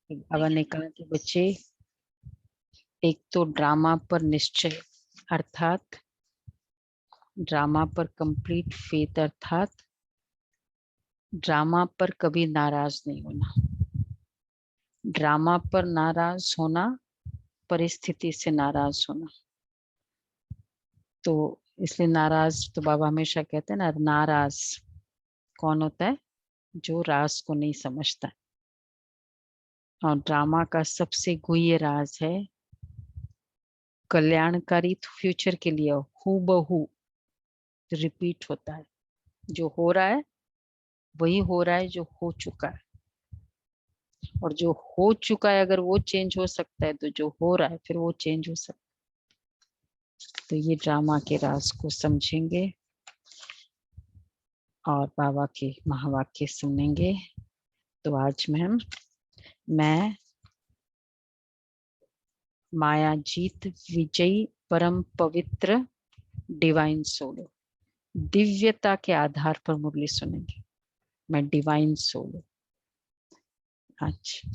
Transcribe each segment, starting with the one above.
बाबा ने कहा कि बच्चे, एक तो ड्रामा पर निश्चय अर्थात ड्रामा पर कंप्लीट फेथ अर्थात ड्रामा पर कभी नाराज नहीं होना। ड्रामा पर नाराज होना परिस्थिति से नाराज होना। तो इसलिए नाराज, तो बाबा हमेशा कहते हैं ना, नाराज कौन होता है? जो राज को नहीं समझता। और ड्रामा का सबसे गुह्य राज है कल्याणकारी फ्यूचर के लिए हूबहू रिपीट होता है। जो हो रहा है वही हो रहा है जो हो चुका है, और जो हो चुका है अगर वो चेंज हो सकता है तो जो हो रहा है फिर वो चेंज हो सकता है। तो ये ड्रामा के राज को समझेंगे और बाबा के महावाक्य सुनेंगे। तो आज मैं मायाजीत विजयी परम पवित्र डिवाइन सोलो, दिव्यता के आधार पर मुरली सुनेंगे। मैं डिवाइन सोलो। अच्छा,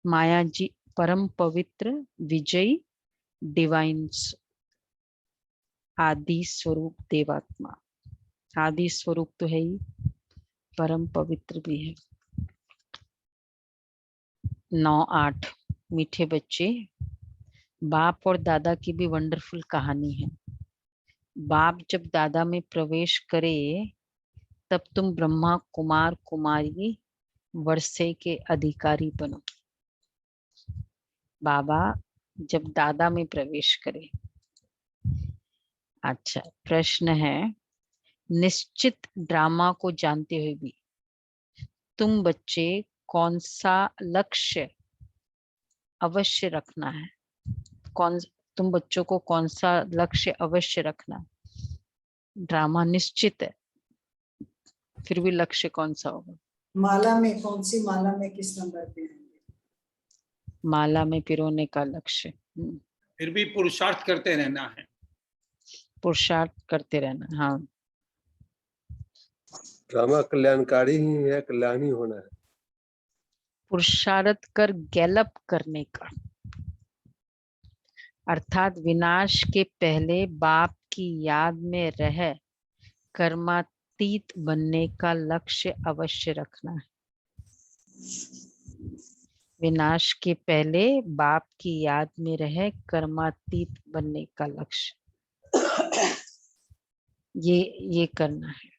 मायाजी परम पवित्र विजयी डिवाइन आदि स्वरूप देवात्मा। आदि स्वरूप तो है ही, परम पवित्र भी है। 9-8 मीठे बच्चे, बाप और दादा की भी वंडरफुल कहानी है। बाप जब दादा में प्रवेश करे तब तुम ब्रह्मा कुमार कुमारी वर्षे के अधिकारी बनो। बाबा जब दादा में प्रवेश करे। अच्छा, प्रश्न है, निश्चित ड्रामा को जानते हुए भी तुम बच्चे कौन सा लक्ष्य अवश्य रखना है? तुम बच्चों को कौन सा लक्ष्य अवश्य रखना? ड्रामा निश्चित है, फिर भी लक्ष्य कौन सा होगा? माला में कौन सी माला में किस नंबर पे आएंगे? माला में पिरोने का लक्ष्य। फिर भी पुरुषार्थ करते रहना है। पुरुषार्थ करते रहना। हाँ, ड्रामा कल्याणकारी ही है, कल्याण ही होना है। पुरुषार्थ कर गैलप करने का, अर्थात विनाश के पहले बाप की याद में रह कर्मातीत बनने का लक्ष्य अवश्य रखना है। विनाश के पहले बाप की याद में रह कर्मातीत बनने का लक्ष्य ये करना है।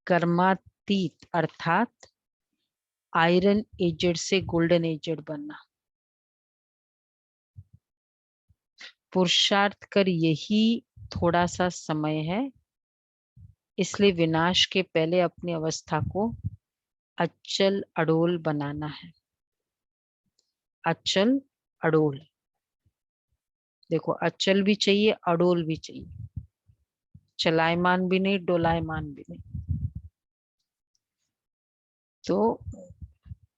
कर्मातीत अर्थात आयरन एजेड से गोल्डन एजेड बनना। पुरुषार्थ कर यही थोड़ा सा समय है, इसलिए विनाश के पहले अपनी अवस्था को अचल अडोल बनाना है। अचल अडोल, देखो अचल भी चाहिए अडोल भी चाहिए, चलायमान भी नहीं डोलायमान भी नहीं। तो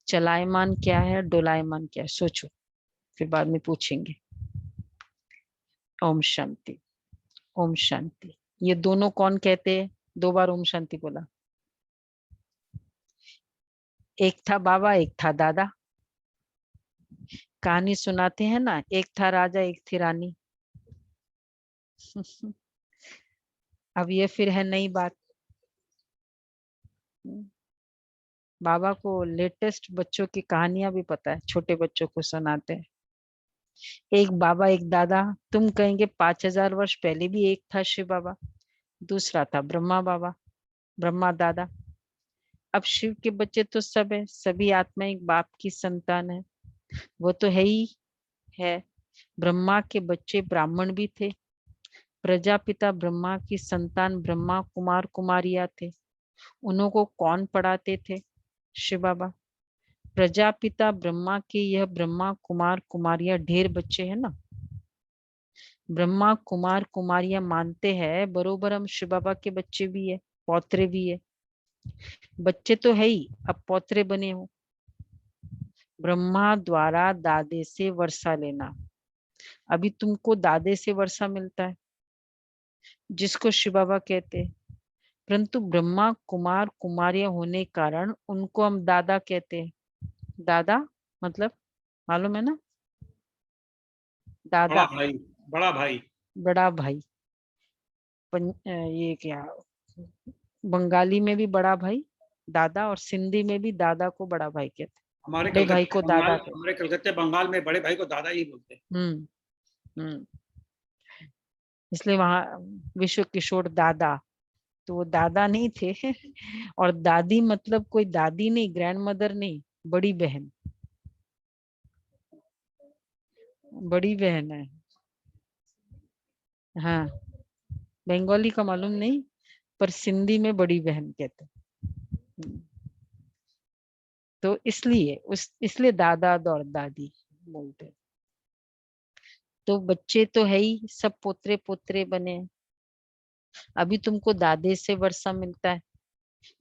चलायमान क्या है, डोलायमान क्या है, सोचो, फिर बाद में पूछेंगे। ओम शांति। ओम शांति। ये दोनों कौन कहते हैं? 2 बार ओम शांति बोला। एक था बाबा, एक था दादा। कहानी सुनाते हैं ना, एक था राजा एक थी रानी। अब ये फिर है नई बात। बाबा को लेटेस्ट बच्चों की कहानियां भी पता है, छोटे बच्चों को सुनाते हैं। एक बाबा एक दादा, तुम कहेंगे 5000 वर्ष पहले भी एक था शिव बाबा, दूसरा था ब्रह्मा बाबा, ब्रह्मा दादा। अब शिव के बच्चे तो सब है, सभी आत्मा एक बाप की संतान है, वो तो है ही है। ब्रह्मा के बच्चे ब्राह्मण भी थे, प्रजापिता ब्रह्मा की संतान ब्रह्मा कुमार कुमारियां थे। उनको कौन पढ़ाते थे? शिव बाबा। प्रजापिता ब्रह्मा के यह ब्रह्मा कुमार कुमारियां ढेर बच्चे हैं ना, ब्रह्मा कुमार कुमारियां मानते हैं बरोबर हम शिव बाबा के बच्चे भी है, पौत्रे भी है। बच्चे तो है ही, अब पौत्रे बने हो। ब्रह्मा द्वारा दादे से वर्षा लेना, अभी तुमको दादे से वर्षा मिलता है, जिसको शिव बाबा कहते हैं। परंतु ब्रह्मा कुमार कुमारियां होने के कारण उनको हम दादा कहते हैं। दादा मतलब मालूम है ना, बड़ा दादा भाई, बड़ा भाई। बड़ा भाई। ये क्या, बंगाली में भी बड़ा भाई दादा, और सिंधी में भी दादा को बड़ा भाई कहते हैं, हमारे बड़े भाई कलकत्ते को बंगाल, दादा कहते हमारे कलकत्ते बंगाल में बड़े भाई को दादा ही बोलते हैं। हम्म। इसलिए वहां विश्व किशोर दादा, तो वो दादा नहीं थे। और दादी मतलब कोई दादी नहीं, ग्रैंड मदर नहीं, बड़ी बहन, बड़ी बहन है। हाँ, बंगाली का मालूम नहीं, पर सिंधी में बड़ी बहन कहते हैं। तो इसलिए दादा और दादी बोलते हैं। तो बच्चे तो है ही, सब पोतरे पोतरे बने हैं। अभी तुमको दादे से वर्षा मिलता है,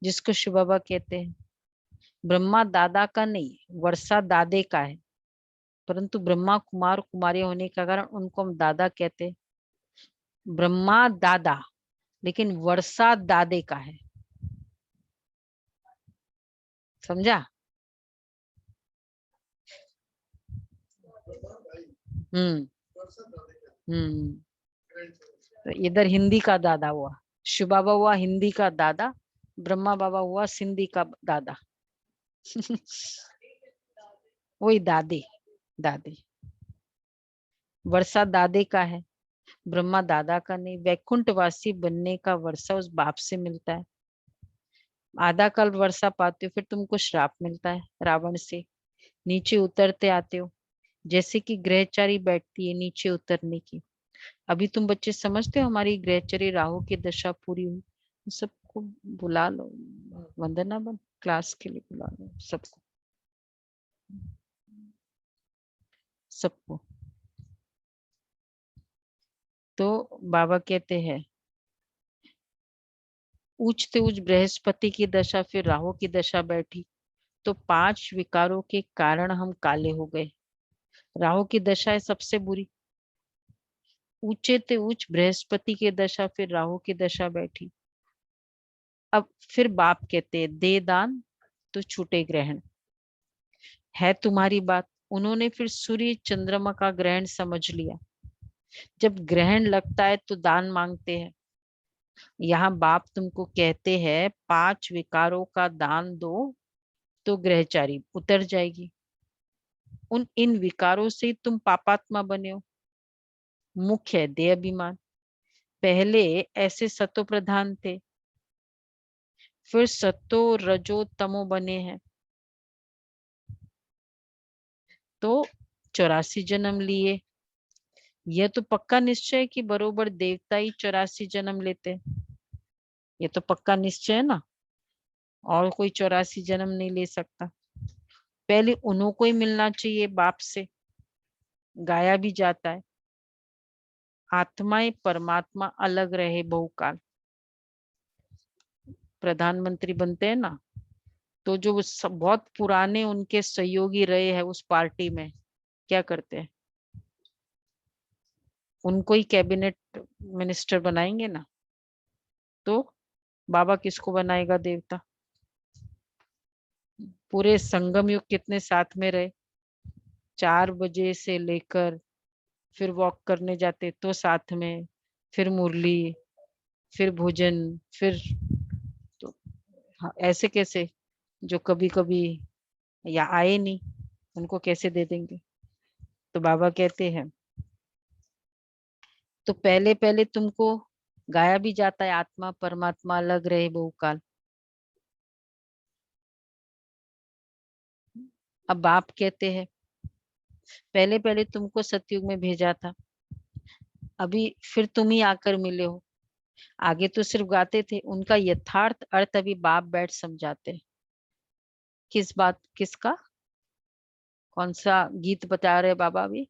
जिसको शिव बाबा कहते हैं। ब्रह्मा दादा का नहीं, वर्षा दादे का है, परंतु ब्रह्मा कुमार कुमारी होने के कारण उनको हम दादा कहते हैं। ब्रह्मा दादा, लेकिन वर्षा दादे का है। समझा? हम्म हम्म। तो इधर हिंदी का दादा हुआ, शिव बाबा हुआ हिंदी का दादा, ब्रह्मा बाबा हुआ सिंधी का दादा। वही दादी, दादी। वर्षा दादे का है, ब्रह्मा दादा का नहीं। वैकुंठवासी बनने का वर्षा उस बाप से मिलता है। आधा कल्प वर्षा पाते हो, फिर तुमको श्राप मिलता है रावण से, नीचे उतरते आते हो। जैसे कि ग्रहचारी बैठती है नीचे उतरने की। अभी तुम बच्चे समझते हो हमारी ग्रहचारी राहु की दशा पूरी हुई, सबको बुला लो, वंदना बन क्लास के लिए बुला लो सबको, सबको। तो बाबा कहते हैं ऊंचते ऊंच बृहस्पति की दशा, फिर राहु की दशा बैठी, तो 5 विकारों के कारण हम काले हो गए। राहु की दशा है सबसे बुरी। ऊंचे ते ऊंच बृहस्पति की दशा, फिर राहु की दशा बैठी। अब फिर बाप कहते हैं दे दान तो छूटे ग्रहण। है तुम्हारी बात। उन्होंने फिर सूर्य चंद्रमा का ग्रहण समझ लिया। जब ग्रहण लगता है तो दान मांगते हैं। यहाँ बाप तुमको कहते हैं 5 विकारों का दान दो तो ग्रहचारी उतर जाएगी। इन विकारों से तुम पापात्मा बने हो। मुख्य है देह अभिमान। पहले ऐसे सतो प्रधान थे, फिर सतो रजो तमो बने हैं, तो 84 जन्म लिए। यह तो पक्का निश्चय है कि बरोबर देवता ही 84 जन्म लेते। ये तो पक्का निश्चय है ना, और कोई 84 जन्म नहीं ले सकता। पहले उन्हों को ही मिलना चाहिए बाप से, गाया भी जाता है आत्माएं परमात्मा अलग रहे बहुकाल। प्रधानमंत्री बनते हैं ना, तो जो बहुत पुराने उनके सहयोगी रहे हैं उस पार्टी में, क्या करते हैं, उनको ही कैबिनेट मिनिस्टर बनाएंगे ना। तो बाबा किसको बनाएगा देवता? पूरे संगम युग कितने साथ में रहे, 4 बजे से लेकर फिर वॉक करने जाते तो साथ में, फिर मुरली, फिर भोजन, फिर तो हाँ, ऐसे कैसे जो कभी कभी या आए नहीं, उनको कैसे दे देंगे? तो बाबा कहते हैं तो पहले पहले तुमको गाया भी जाता है आत्मा परमात्मा अलग रहे बहुकाल। अब बाप कहते हैं पहले पहले तुमको सतयुग में भेजा था, अभी फिर तुम ही आकर मिले हो। आगे तो सिर्फ गाते थे, उनका यथार्थ अर्थ अभी बाप बैठ समझाते हैं। किस बात, किसका, कौन सा गीत बता रहे बाबा अभी?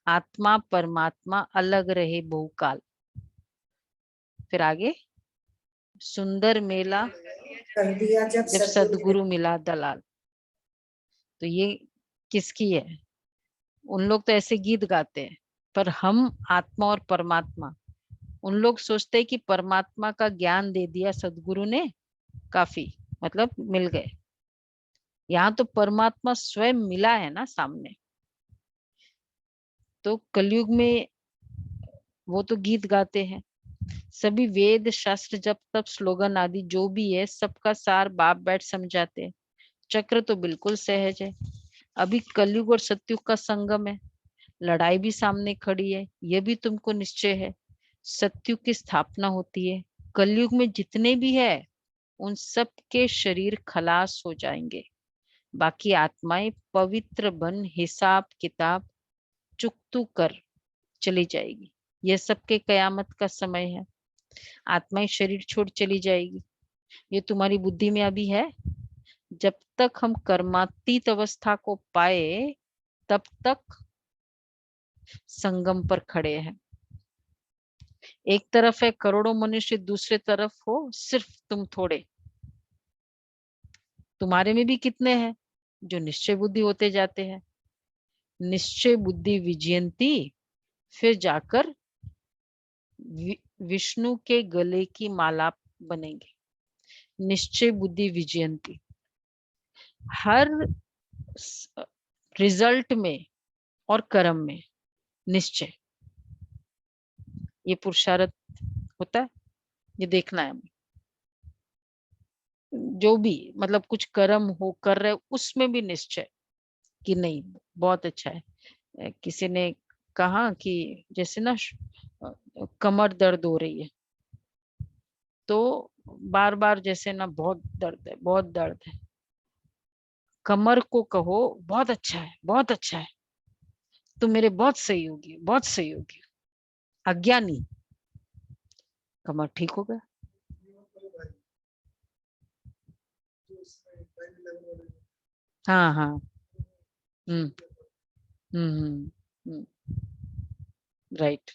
आत्मा परमात्मा अलग रहे बहुकाल। फिर आगे सुंदर मेला कर दिया जब जब सतयुग में। सदगुरु मिला दलाल। तो ये किसकी है? उन लोग तो ऐसे गीत गाते हैं, पर हम आत्मा और परमात्मा उन लोग सोचते हैं कि परमात्मा का ज्ञान दे दिया सदगुरु ने, काफी, मतलब मिल गए। यहाँ तो परमात्मा स्वयं मिला है ना सामने। तो कलयुग में वो तो गीत गाते हैं, सभी वेद शास्त्र जप तप स्लोगन आदि जो भी है सबका सार बाप बैठ समझाते हैं। चक्र तो बिल्कुल सहज है। अभी कलयुग और सतयुग का संगम है, लड़ाई भी सामने खड़ी है, ये भी तुमको निश्चय है। सतयुग की स्थापना होती है, कलयुग में जितने भी है उन सब के शरीर खलास हो जाएंगे, बाकी आत्माएं पवित्र बन हिसाब किताब चुकतू कर चली जाएगी। यह सबके कयामत का समय है। आत्माएं शरीर छोड़ चली जाएगी। ये तुम्हारी बुद्धि में अभी है। जब तक हम कर्मातीत अवस्था को पाए तब तक संगम पर खड़े हैं। एक तरफ है करोड़ों मनुष्य, दूसरे तरफ हो सिर्फ तुम थोड़े। तुम्हारे में भी कितने हैं जो निश्चय बुद्धि होते जाते हैं। निश्चय बुद्धि विजयंती, फिर जाकर विष्णु के गले की माला बनेंगे। निश्चय बुद्धि विजयंती, हर रिजल्ट में और कर्म में निश्चय, ये पुरुषार्थ होता है, ये देखना है हमें। जो भी मतलब कुछ कर्म हो कर रहे उसमें भी निश्चय कि नहीं बहुत अच्छा है। किसी ने कहा कि जैसे ना कमर दर्द हो रही है, तो बार बार जैसे ना बहुत दर्द है बहुत दर्द है, कमर को कहो बहुत अच्छा है बहुत अच्छा है, तुम मेरे बहुत सही होगी बहुत सही होगी। अज्ञानी, कमर ठीक हो गया। हाँ हाँ। हम्म हम्म। राइट।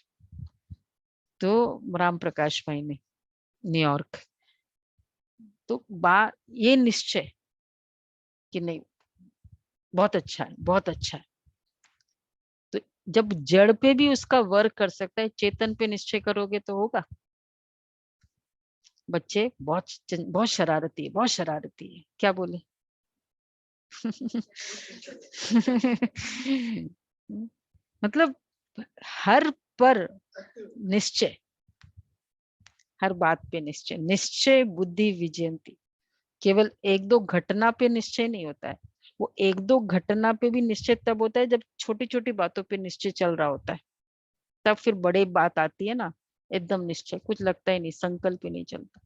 तो राम प्रकाश भाई ने न्यूयॉर्क, तो ये निश्चय कि नहीं बहुत अच्छा है बहुत अच्छा है। तो जब जड़ पे भी उसका वर्क कर सकता है, चेतन पे निश्चय करोगे तो होगा। बच्चे बहुत शरारती है बहुत शरारती है, क्या बोले मतलब हर पर निश्चय, हर बात पे निश्चय। निश्चय बुद्धि विजयंती, केवल एक दो घटना पे निश्चय नहीं होता है। वो एक दो घटना पे भी निश्चय तब होता है जब छोटी छोटी बातों पे निश्चय चल रहा होता है, तब फिर बड़े बात आती है ना, एकदम निश्चय कुछ लगता ही नहीं, संकल्प ही नहीं चलता।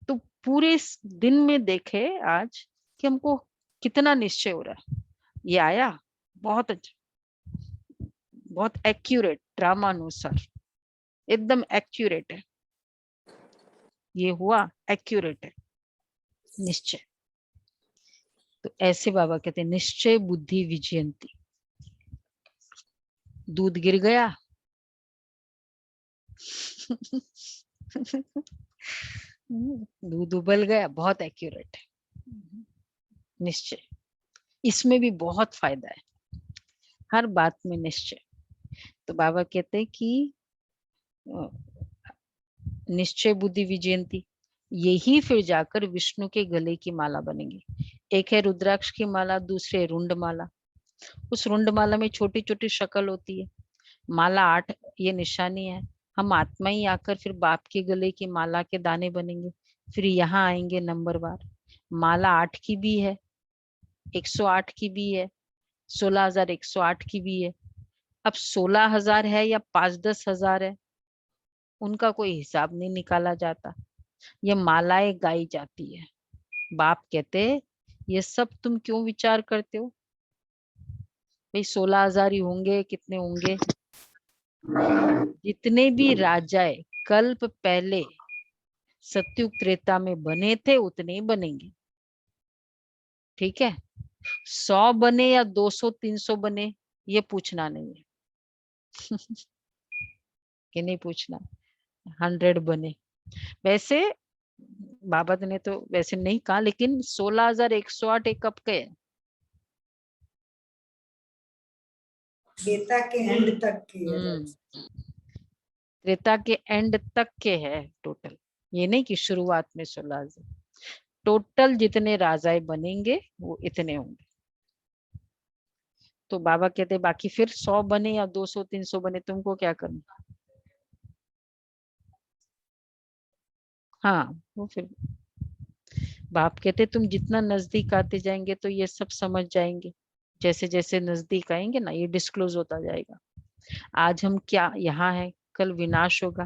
तो पूरे दिन में देखे आज कि हमको कितना निश्चय हो रहा है। ये आया बहुत अच्छा, बहुत एक्यूरेट, ड्रामा अनुसार एकदम एक्यूरेट है, ये हुआ एक्यूरेट है निश्चय। तो ऐसे बाबा कहते हैं निश्चय बुद्धि विजयंती। दूध गिर गया दूध उबल गया, बहुत एक्यूरेट है निश्चय। इसमें भी बहुत फायदा है, हर बात में निश्चय। तो बाबा कहते हैं कि निश्चय बुद्धि विजयंती, यही फिर जाकर विष्णु के गले की माला बनेगी। एक है रुद्राक्ष की माला, दूसरी है रुंड माला। उस रुंड माला में छोटी छोटी शक्ल होती है, माला 8 ये निशानी है। हम आत्मा ही आकर फिर बाप के गले की माला के दाने बनेंगे, फिर यहाँ आएंगे नंबरवार। माला 8 की भी है, 108 की भी है, 16,108 की भी है। अब 16,000 है या 5-10 हजार है, उनका कोई हिसाब नहीं निकाला जाता, ये मालाएं गाई जाती है। बाप कहते ये सब तुम क्यों विचार करते हो भाई, 16,000 ही होंगे, कितने होंगे। जितने भी राजाए कल्प पहले सत्युग त्रेता में बने थे उतने ही बनेंगे, ठीक है। 100 बने या 200-300 बने ये पूछना नहीं है कि नहीं पूछना, 100 बने। वैसे बाबा ने तो वैसे नहीं कहा, लेकिन 16,108 एक कब के गीता के एंड तक की है। त्रेता के एंड तक के है टोटल, ये नहीं कि शुरुआत में 16 टोटल जितने राजाए बनेंगे वो इतने होंगे। तो बाबा कहते बाकी फिर 100 बने या 200 300 बने तुमको क्या करना। हाँ वो फिर बाप कहते तुम जितना नजदीक आते जाएंगे तो ये सब समझ जाएंगे, जैसे जैसे नजदीक आएंगे ना ये डिस्क्लोज होता जाएगा। आज हम क्या यहाँ है, कल विनाश होगा,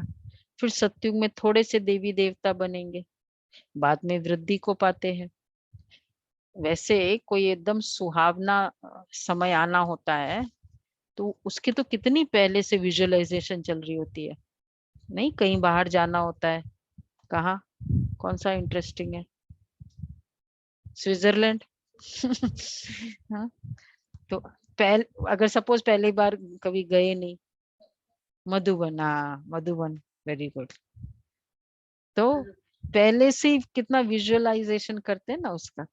फिर सतयुग में थोड़े से देवी देवता बनेंगे, बाद में वृद्धि को पाते हैं। वैसे कोई एकदम सुहावना समय आना होता है तो उसकी तो कितनी पहले से विजुअलाइजेशन चल रही होती है। नहीं कहीं बाहर जाना होता है, कहाँ, कौन सा इंटरेस्टिंग है, स्विट्जरलैंड हाँ तो अगर सपोज पहली बार कभी गए नहीं, मधुबन, हाँ मधुबन, वेरी गुड। तो पहले से ही कितना विजुअलाइजेशन करते हैं ना उसका,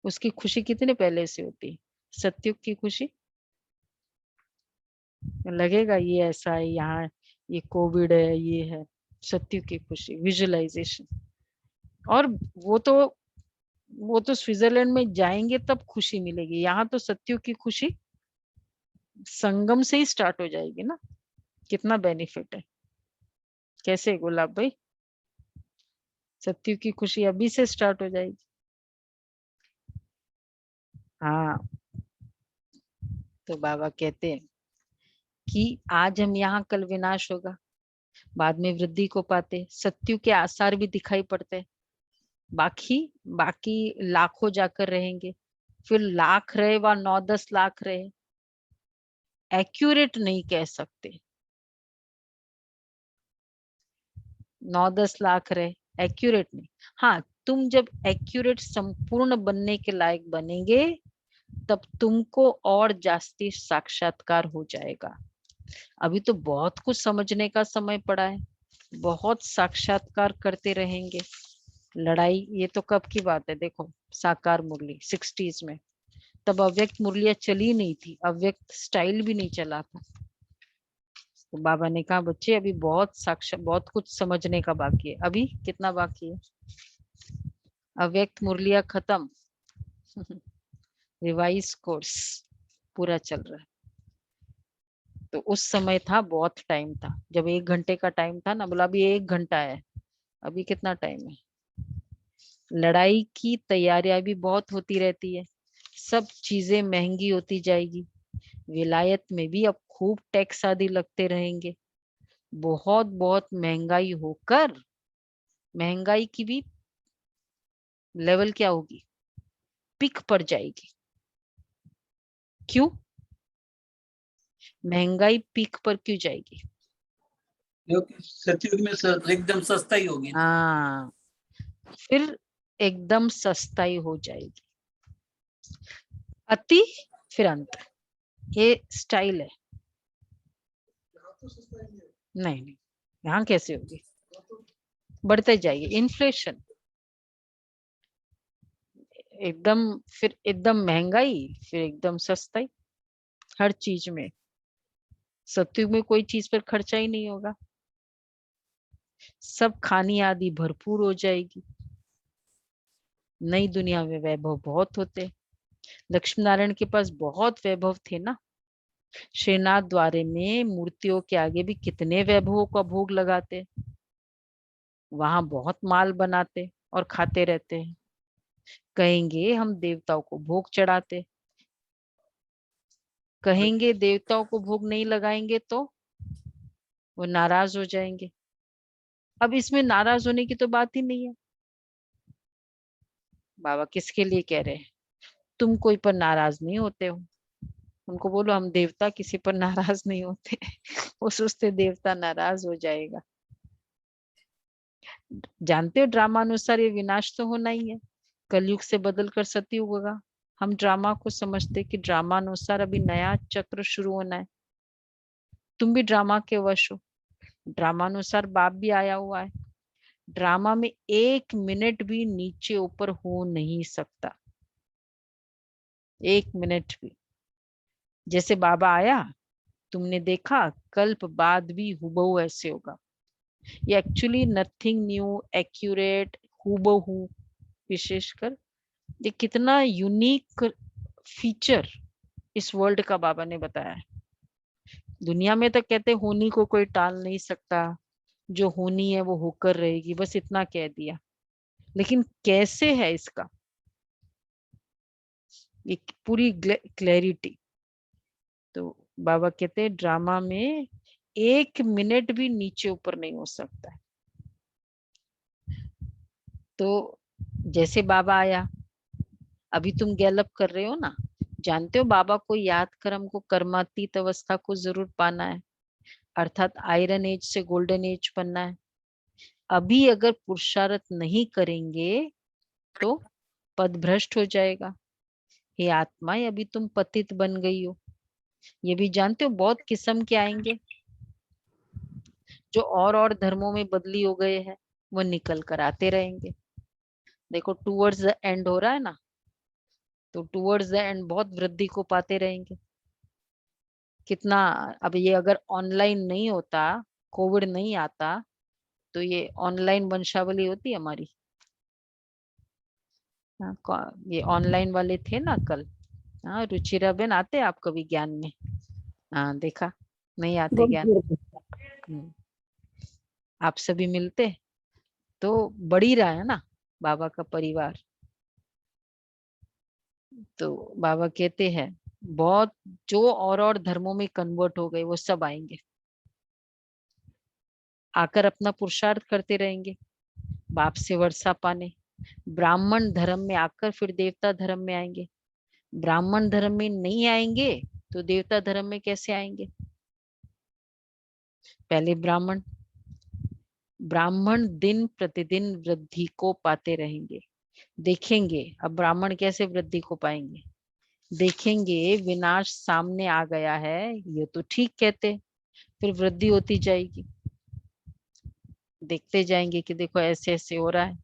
उसकी खुशी कितने पहले से होती है। सतयुग की खुशी लगेगा ये ऐसा है, यहाँ ये कोविड है, ये है, सतयुग की खुशी विजुअलाइजेशन। और वो तो स्विट्जरलैंड में जाएंगे तब खुशी मिलेगी, यहाँ तो सतयुग की खुशी संगम से ही स्टार्ट हो जाएगी ना। कितना बेनिफिट है। कैसे गुलाब भाई, सतयुग की खुशी अभी से स्टार्ट हो जाएगी। हाँ तो बाबा कहते हैं कि आज हम यहाँ कल विनाश होगा, बाद में वृद्धि को पाते, सतयुग के आसार भी दिखाई पड़ते, बाकी बाकी लाखों जाकर रहेंगे, फिर लाख रहे व 9-10 लाख रहे, एक्यूरेट नहीं कह सकते। 9-10 लाख रहे एक्यूरेट नहीं। हाँ तुम जब एक्यूरेट संपूर्ण बनने के लायक बनेंगे तब तुमको और जास्ती साक्षात्कार हो जाएगा। अभी तो बहुत कुछ समझने का समय पड़ा है, बहुत साक्षात्कार करते रहेंगे। लड़ाई ये तो कब की बात है, देखो साकार मुरली 60s में, तब अव्यक्त मुरलियां चली नहीं थी, अव्यक्त स्टाइल भी नहीं चला था। तो बाबा ने कहा बच्चे अभी बहुत कुछ समझने का बाकी है। अभी कितना बाकी है, अव्यक्त मुरलियां खत्म रिवाइज कोर्स पूरा चल रहा है। तो उस समय था, बहुत टाइम था, जब 1 घंटे का टाइम था ना, बोला अभी 1 घंटा है, अभी कितना टाइम है। लड़ाई की तैयारियां भी बहुत होती रहती है, सब चीजें महंगी होती जाएगी, विलायत में भी अब खूब टैक्स आदि लगते रहेंगे, बहुत बहुत महंगाई होकर महंगाई की भी लेवल क्या होगी, पिक पर जाएगी। क्यों महंगाई पीक पर क्यों जाएगी, क्योंकि सतयुग में एकदम सस्ता ही होगी। हाँ फिर एकदम सस्ताई हो जाएगी, अति फिर अंत, ये स्टाइल है। नहीं यहाँ कैसे होगी, बढ़ते जाएगी इन्फ्लेशन, एकदम फिर एकदम महंगाई, फिर एकदम सस्ताई, हर चीज में। सतयुग में कोई चीज पर खर्चा ही नहीं होगा, सब खानी आदि भरपूर हो जाएगी। नई दुनिया में वैभव बहुत होते, लक्ष्मी नारायण के पास बहुत वैभव थे ना, श्रीनाथ द्वारे में मूर्तियों के आगे भी कितने वैभवों का भोग लगाते, वहां बहुत माल बनाते और खाते रहते हैं। कहेंगे हम देवताओं को भोग चढ़ाते, कहेंगे देवताओं को भोग नहीं लगाएंगे तो वो नाराज हो जाएंगे। अब इसमें नाराज होने की तो बात ही नहीं है। बाबा किसके लिए कह रहे हैं, तुम कोई पर नाराज नहीं होते हो, उनको बोलो हम देवता किसी पर नाराज नहीं होते वो सोचते देवता नाराज हो जाएगा। जानते हो ड्रामा अनुसार ये विनाश तो होना ही है, कलयुग से बदल कर सतयुग होगा। हम ड्रामा को समझते कि ड्रामा अनुसार अभी नया चक्र शुरू होना है। तुम भी ड्रामा के वश हो, ड्रामा अनुसार बाप भी आया हुआ है। ड्रामा में 1 मिनट भी नीचे ऊपर हो नहीं सकता, 1 मिनट भी। जैसे बाबा आया तुमने देखा, कल्प बाद भी हुबहू ऐसे होगा, ये एक्चुअली नथिंग न्यू, एक्यूरेट, हूबहू, विशेषकर ये कितना यूनिक फीचर इस वर्ल्ड का बाबा ने बताया है। दुनिया में तो कहते होनी को कोई टाल नहीं सकता, जो होनी है वो होकर रहेगी, बस इतना कह दिया। लेकिन कैसे है इसका ये पूरी क्लैरिटी। तो बाबा कहते हैं ड्रामा में 1 मिनट भी नीचे ऊपर नहीं हो सकता है। तो जैसे बाबा आया, अभी तुम गैलप कर रहे हो ना, जानते हो बाबा को याद कर हमको कर्मातीत अवस्था को जरूर पाना है, अर्थात आयरन एज से गोल्डन एज बनना है। अभी अगर पुरुषार्थ नहीं करेंगे तो पद भ्रष्ट हो जाएगा। हे आत्मा, अभी तुम पतित बन गई हो। ये भी जानते हो बहुत किस्म के आएंगे, जो और धर्मों में बदली हो गए हैं, वो निकल कर आते रहेंगे। देखो टूवर्ड्स द एंड हो रहा है ना, तो टूवर्ड्स द एंड बहुत वृद्धि को पाते रहेंगे। कितना, अब ये अगर ऑनलाइन नहीं होता, कोविड नहीं आता, तो ये ऑनलाइन वंशावली होती हमारी। ये ऑनलाइन वाले थे ना कल। हाँ रुचिरा बेन, आते आप कभी ज्ञान में? हाँ देखा, नहीं आते ज्ञान। आप सभी मिलते तो बढ़ ही रहा है ना बाबा का परिवार। तो बाबा कहते हैं बहुत जो और धर्मों में कन्वर्ट हो गए वो सब आएंगे, आकर अपना पुरुषार्थ करते रहेंगे बाप से वर्षा पाने। ब्राह्मण धर्म में आकर फिर देवता धर्म में आएंगे। ब्राह्मण धर्म में नहीं आएंगे तो देवता धर्म में कैसे आएंगे? पहले ब्राह्मण दिन प्रतिदिन वृद्धि को पाते रहेंगे। देखेंगे अब ब्राह्मण कैसे वृद्धि को पाएंगे, देखेंगे विनाश सामने आ गया है, ये तो ठीक कहते, फिर वृद्धि होती जाएगी। देखते जाएंगे कि देखो ऐसे ऐसे हो रहा है,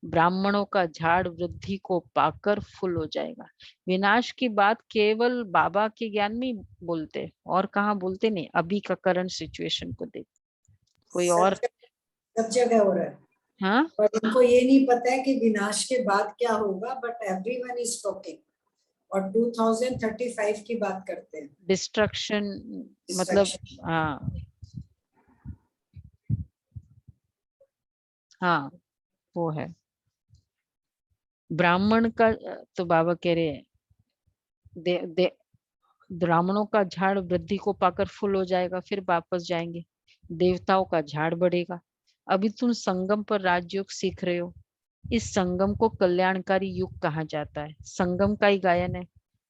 ब्राह्मणों का झाड़ वृद्धि को पाकर फुल हो जाएगा। विनाश की बात केवल बाबा के ज्ञान में बोलते, और कहाँ बोलते नहीं। अभी का करंट सिचुएशन को देख, कोई और सब जगह हो रहा है। हाँ पर उनको ये नहीं पता है कि विनाश के बाद क्या होगा, बट एवरीवन इज टॉकिंग और 2035 की बात करते हैं। डिस्ट्रक्शन, मतलब हाँ हाँ वो है ब्राह्मण का। तो बाबा कह रहे हैं ब्राह्मणों का झाड़ वृद्धि को पाकर फुल हो जाएगा, फिर वापस जाएंगे। देवताओं का झाड़ बढ़ेगा। अभी तुम संगम पर राजयोग सीख रहे हो। इस संगम को कल्याणकारी युग कहा जाता है। संगम का ही गायन है,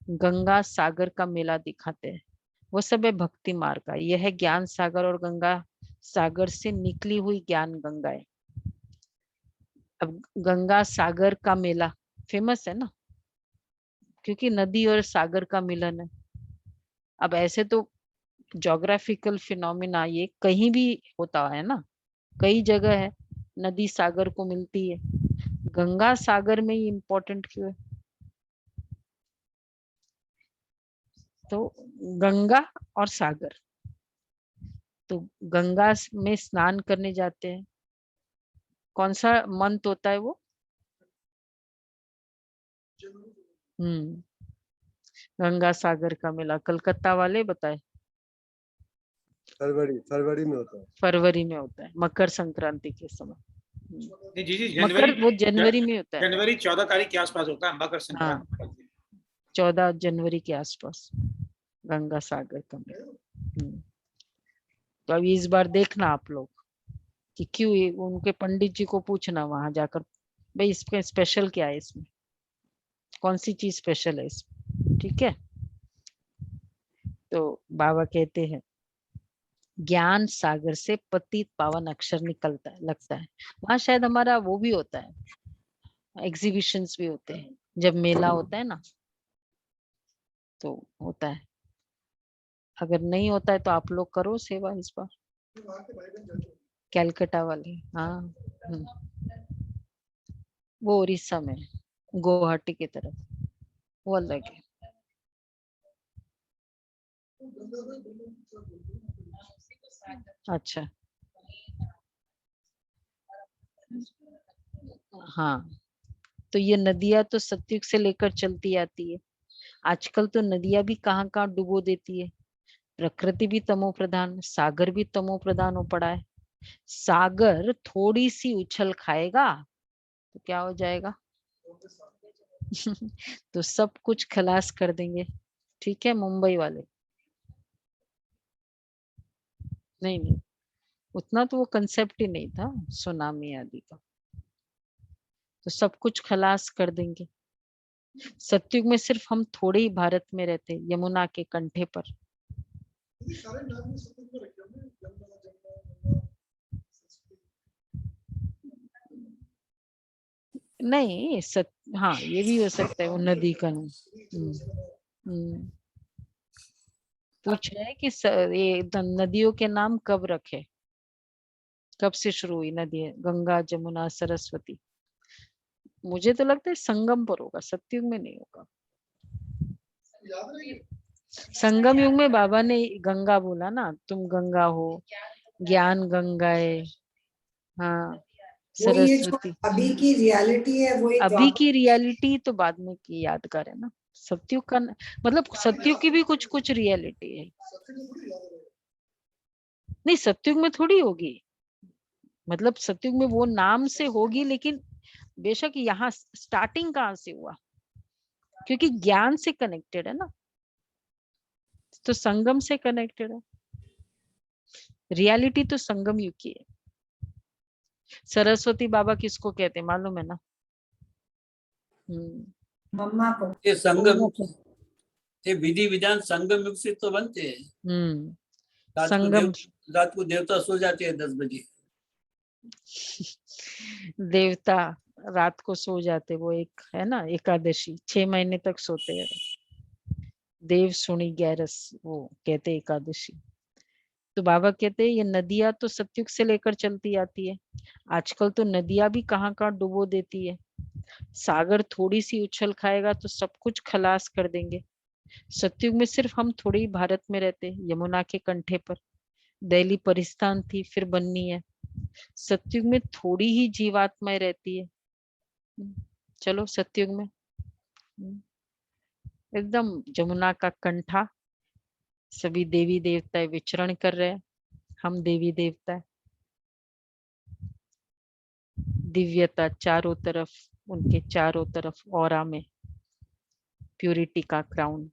गंगा सागर का मेला दिखाते हैं। वो सब है भक्ति मार्ग का। यह है ज्ञान सागर, और गंगा सागर से निकली हुई ज्ञान गंगा है। अब गंगा सागर का मेला फेमस है ना, क्योंकि नदी और सागर का मिलन है। अब ऐसे तो ज्योग्राफिकल फिनोमिना ये कहीं भी होता है ना, कई जगह है नदी सागर को मिलती है, गंगा सागर में ही इम्पोर्टेंट क्यों है? तो गंगा और सागर, तो गंगा में स्नान करने जाते हैं। कौन सा मंथ होता है वो? गंगा सागर का मेला कलकत्ता वाले बताए। फरवरी में होता है। फरवरी में होता है, मकर संक्रांति के समय। नहीं जी जी, मकर वो जनवरी में होता है। जनवरी 14 तारीख के आसपास होता है मकर हाँ संक्रांति। 14 जनवरी के आसपास गंगा सागर का मेला। तो अभी इस बार देखना आप लोग कि क्यों उनके पंडित जी को पूछना वहां जाकर, भाई इसमें स्पेशल क्या है, इसमें कौन सी चीज स्पेशल है इसमें, ठीक है? तो बाबा कहते हैं ज्ञान सागर से पतित पावन अक्षर निकलता है, लगता है। वहां शायद हमारा वो भी होता है, एग्जीबिशंस भी होते हैं, जब मेला होता है ना तो होता है। अगर नहीं होता है तो आप लोग करो सेवा इस बार। कैलकाटा वाले, हाँ वो उड़ीसा में, गुवाहाटी की तरफ, वो अलग है। अच्छा हाँ, तो ये नदियां तो सतयुग से लेकर चलती आती है। आजकल तो नदियां भी कहाँ कहाँ डुबो देती है। प्रकृति भी तमो प्रधान, सागर भी तमो प्रधान हो पड़ा है। सागर थोड़ी सी उछल खाएगा तो क्या हो जाएगा? तो सब कुछ खलास कर देंगे। ठीक है मुंबई वाले? नहीं नहीं, उतना तो वो कंसेप्ट ही नहीं था सुनामी आदि का। तो सब कुछ खलास कर देंगे। सतयुग में सिर्फ हम थोड़े ही भारत में रहते, यमुना के कंठे पर। नहीं हाँ ये भी हो सकता है वो नदी का नाम। हम्म। पूछ रहे हैं कि ये नदियों के नाम कब रखे, कब से शुरू हुई नदी है? गंगा, जमुना, सरस्वती। मुझे तो लगता है संगम पर होगा, सतयुग में नहीं होगा। संगम युग में बाबा ने गंगा बोला ना, तुम गंगा हो, ज्ञान गंगाए। हाँ वो ये जो सरस्वती। अभी की रियलिटी है वो अभी की रियलिटी तो बाद में की यादगार है ना। सतयुग का मतलब सतयुग की भी कुछ कुछ रियलिटी है। नहीं सतयुग में थोड़ी होगी, मतलब सतयुग में वो नाम से होगी, लेकिन बेशक यहाँ स्टार्टिंग कहाँ से हुआ, क्योंकि ज्ञान से कनेक्टेड है ना, तो संगम से कनेक्टेड है। रियलिटी तो संगम युग की है। सरस्वती बाबा किसको कहते हैं मालूम है ना? मम्मा को। ये संगम, ये विधि विधान संगम युग से तो बनते हैं। संगम। रात को देवता सो जाते हैं 10 बजे। देवता रात को सो जाते, वो एक है ना एकादशी, 6 महीने तक सोते हैं। देव सुनी ग्यारस वो कहते एकादशी। तो बाबा कहते हैं ये नदियां तो सतयुग से लेकर चलती आती है। आजकल तो नदियां भी कहाँ कहाँ डुबो देती है। सागर थोड़ी सी उछल खाएगा तो सब कुछ खलास कर देंगे। सतयुग में सिर्फ हम थोड़ी ही भारत में रहते, यमुना के कंठे पर। दिल्ली परिस्थान थी फिर बननी है। सतयुग में थोड़ी ही जीवात्माएं रहती है। चलो सतयुग में एकदम जमुना का कंठा, सभी देवी देवता विचरण कर रहे हैं। हम देवी देवता है। दिव्यता चारों तरफ, उनके चारों तरफ ऑरा में प्यूरिटी का क्राउन,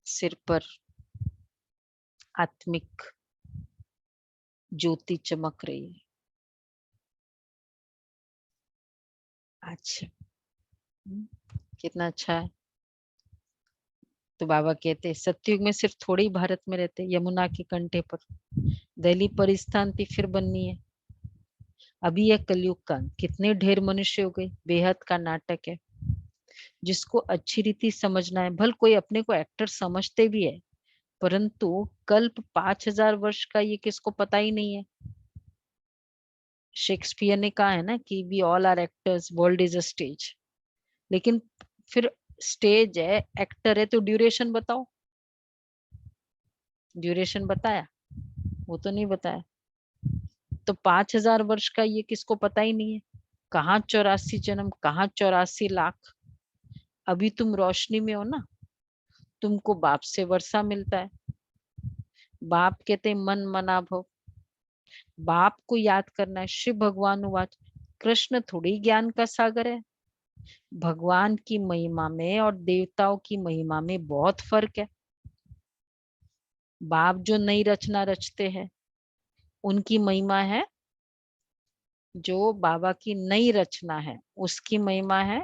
सिर पर आत्मिक ज्योति चमक रही है। अच्छा कितना अच्छा है। तो बाबा कहते सतयुग में सिर्फ थोड़े ही भारत में रहते, यमुना के कंठे पर। दिल्ली परिस्थान थी फिर बननी है। अभी यह कलयुग का, कितने ढेर मनुष्य हो गए, बेहद का नाटक है। जिसको अच्छी रीति समझना है, भल कोई अपने को एक्टर समझते भी है, परंतु कल्प 5000 वर्ष का ये किसको पता ही नहीं है। शेक्सपियर ने कहा है ना कि we all are actors, world is a stage. लेकिन फिर स्टेज है, एक्टर है, तो ड्यूरेशन बताओ। ड्यूरेशन बताया? वो तो नहीं बताया। तो 5000 वर्ष का ये किसको पता ही नहीं है। कहाँ 84 जन्म, कहाँ 84 लाख। अभी तुम रोशनी में हो ना, तुमको बाप से वर्षा मिलता है। बाप कहते मन मना भव, बाप को याद करना है। शिव भगवान उवाच, कृष्ण थोड़ी ज्ञान का सागर है। भगवान की महिमा में और देवताओं की महिमा में बहुत फर्क है। बाप जो नई रचना रचते हैं उनकी महिमा है, जो बाबा की नई रचना है उसकी महिमा है।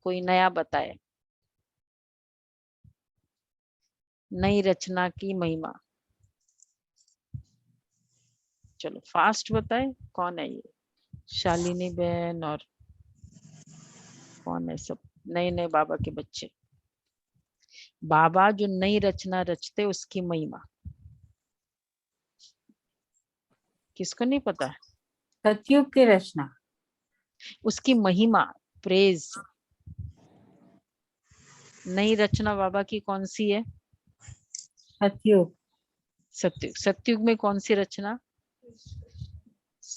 कोई नया बताए, नई रचना की महिमा। चलो फास्ट बताए, कौन है ये? शालिनी बहन और कौन है सब नए नए बाबा के बच्चे। बाबा जो नई रचना रचते उसकी महिमा किसको नहीं पता है? सतयुग की रचना, उसकी महिमा, प्रेज। नई रचना बाबा की कौन सी है? सतयुग। सतयुग। सतयुग में कौन सी रचना?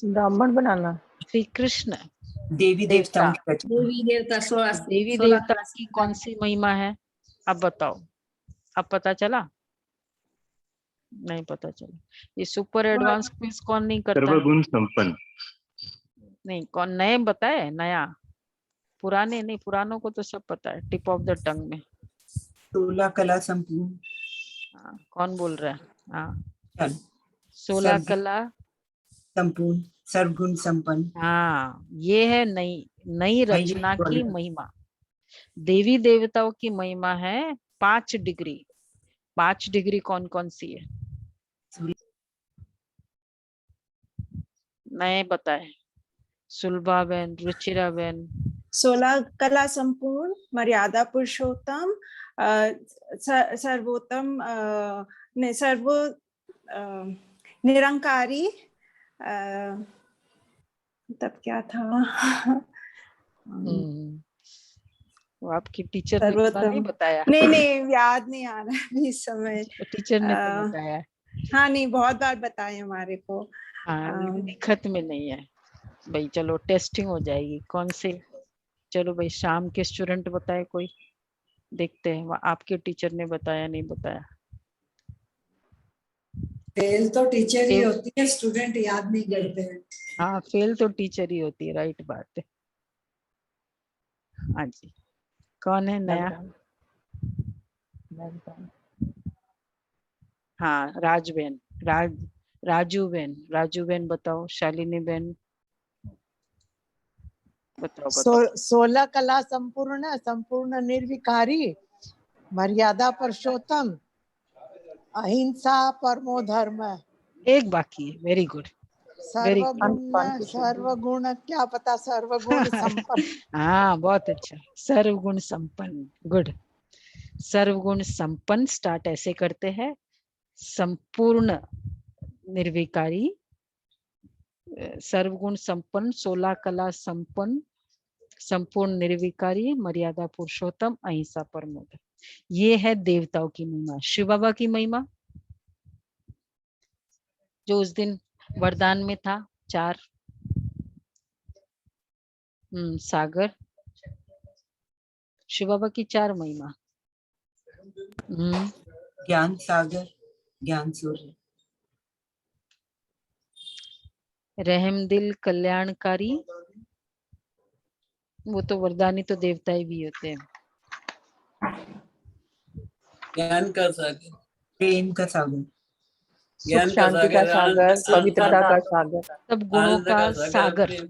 ब्राह्मण बनाना। श्री कृष्ण देवी देवताओं की रचना। देवी देवता 16 देवी 16 देवता की कौन सी महिमा है? अब बताओ, अब पता चला? नहीं पता चला। ये सुपर एडवांस क्विज कौन नहीं करता? सर्वगुण संपन्न। नहीं, कौन नए बताए? नया, पुराने नहीं, पुरानों को तो सब पता है, टिप ऑफ द टंग में। 16 कला संपूर्ण। हाँ, कौन बोल रहा है? हाँ, चल, 16 सर्व- कला संपूर्ण, सर्वगुण संपन्न। हाँ, ये है नई नई हाँ, ये रचना की quality। महिमा। देवी देवताओं की महिमा है 5 डिग्री। 5 डिग्री कौन कौन सी है? नए बताए, सुलभा बहन, रुचिरा बहन। 16 कला संपूर्ण, मर्यादा पुरुषोत्तम, सर्वोत्तम, निरंकारी, तब क्या था? वो आपकी टीचर ने इतना नहीं बताया? नहीं याद नहीं आ रहा है इस समय। टीचर ने तो बताया। हाँ नहीं, बहुत बार बताए हमारे को। हाँ, लिखत में नहीं है भाई। चलो टेस्टिंग हो जाएगी कौन से। चलो भाई, शाम के स्टूडेंट बताए कोई, देखते हैं आपके टीचर ने बताया नहीं बताया। फेल तो टीचर ही होती है, स्टूडेंट याद नहीं करते हैं। हाँ, फेल तो टीचर ही होती है, राइट बात है। हाँ जी, कौन है नया? हाँ, राजबेन, राजू बहन बताओ। शालिनी बहन बताओ। 16 कला संपूर्ण, संपूर्ण निर्विकारी, मर्यादा पुरुषोत्तम, अहिंसा परमो धर्म। एक बाकी है, वेरी गुड। सर्वगुण क्या पता, सर्वगुण संपन्न। हाँ, बहुत अच्छा, सर्वगुण संपन्न, गुड। सर्वगुण संपन्न स्टार्ट ऐसे करते हैं, संपूर्ण निर्विकारी, सर्वगुण संपन्न, 16 कला संपन्न, संपूर्ण निर्विकारी, मर्यादा पुरुषोत्तम, अहिंसा परमो धर्म। ये है देवताओं की महिमा। शिव बाबा की महिमा जो उस दिन वरदान में था 4, सागर। शिव बाबा की 4 महिमा। ज्ञान सागर, ज्ञान सूर्य, रहमदिल, कल्याणकारी, वो तो वरदानी तो देवताएं भी होते हैं। ज्ञान का सागर, प्रेम का सागर, ज्ञान का शांति का सागर, पवित्रता का सागर, सब गुणों आनंद का का सागर। प्रेम।